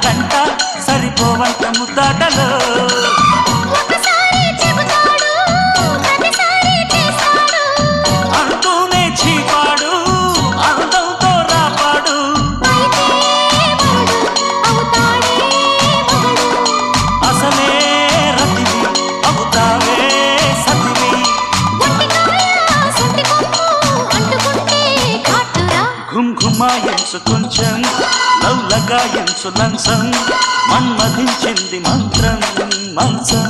గంట సరిపోవంత ముద్దాటలో అంటూనే చీపాడు అందంతో రాపాడు అసలే రతివి అవుతావే సతివి ఘుంఘుమాయించు కొంచెం లవ్లగాయించు లంచం మన్మధించింది మంత్రం మంచం